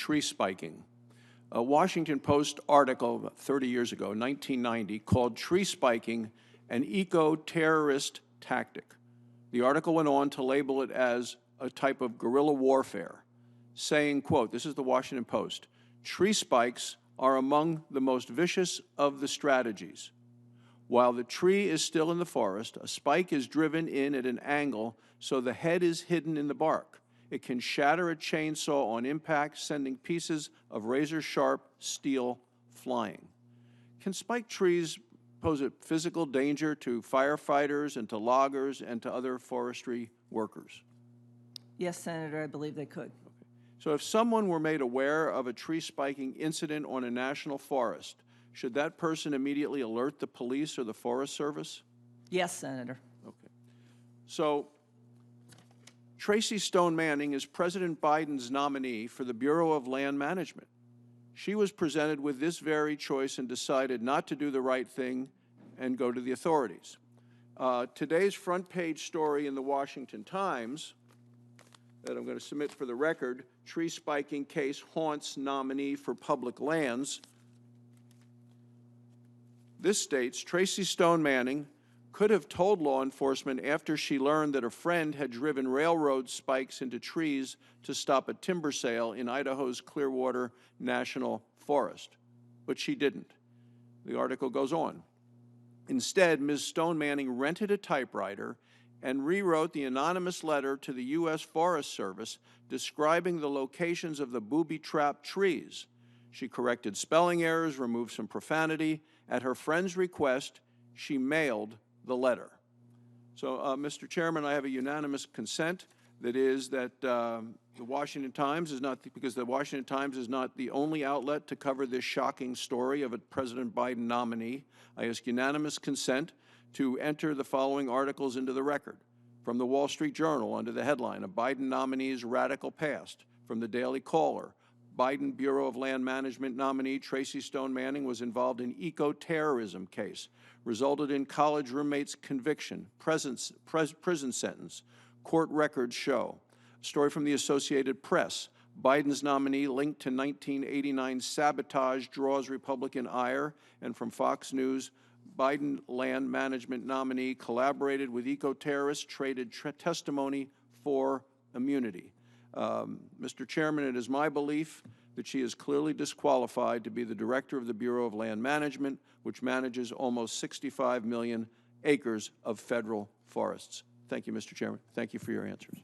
tree spiking. A Washington Post article about 30 years ago, 1990, called tree spiking an eco-terrorist tactic. The article went on to label it as a type of guerrilla warfare, saying, quote, this is the Washington Post, tree spikes are among the most vicious of the strategies. While the tree is still in the forest, a spike is driven in at an angle so the head is hidden in the bark. It can shatter a chainsaw on impact, sending pieces of razor-sharp steel flying. Can spiked trees pose a physical danger to firefighters and to loggers and to other forestry workers? Yes, Senator, I believe they could. So if someone were made aware of a tree spiking incident on a national forest, should that person immediately alert the police or the Forest Service? Yes, Senator. Okay. So Tracy Stone Manning is President Biden's nominee for the Bureau of Land Management. She was presented with this very choice and decided not to do the right thing and go to the authorities. Today's front page story in the Washington Times that I'm going to submit for the record, tree spiking case haunts nominee for public lands. This states, Tracy Stone Manning could have told law enforcement after she learned that a friend had driven railroad spikes into trees to stop a timber sale in Idaho's Clearwater National Forest, but she didn't. The article goes on. Instead, Ms. Stone Manning rented a typewriter and rewrote the anonymous letter to the U.S. Forest Service describing the locations of the booby-trapped trees. She corrected spelling errors, removed some profanity. At her friend's request, she mailed the letter. So, Mr. Chairman, I have a unanimous consent. That is that the Washington Times is not, because the Washington Times is not the only outlet to cover this shocking story of a President Biden nominee. I ask unanimous consent to enter the following articles into the record. From the Wall Street Journal under the headline, A Biden Nominee's Radical Past. From the Daily Caller, Biden Bureau of Land Management nominee Tracy Stone Manning was involved in eco-terrorism case, resulted in college roommate's conviction, prison sentence, court records show. A story from the Associated Press, Biden's nominee linked to 1989 sabotage draws Republican ire. And from Fox News, Biden land management nominee collaborated with eco-terrorists, traded testimony for immunity. Mr. Chairman, it is my belief that she is clearly disqualified to be the director of the Bureau of Land Management, which manages almost 65 million acres of federal forests. Thank you, Mr. Chairman. Thank you for your answers.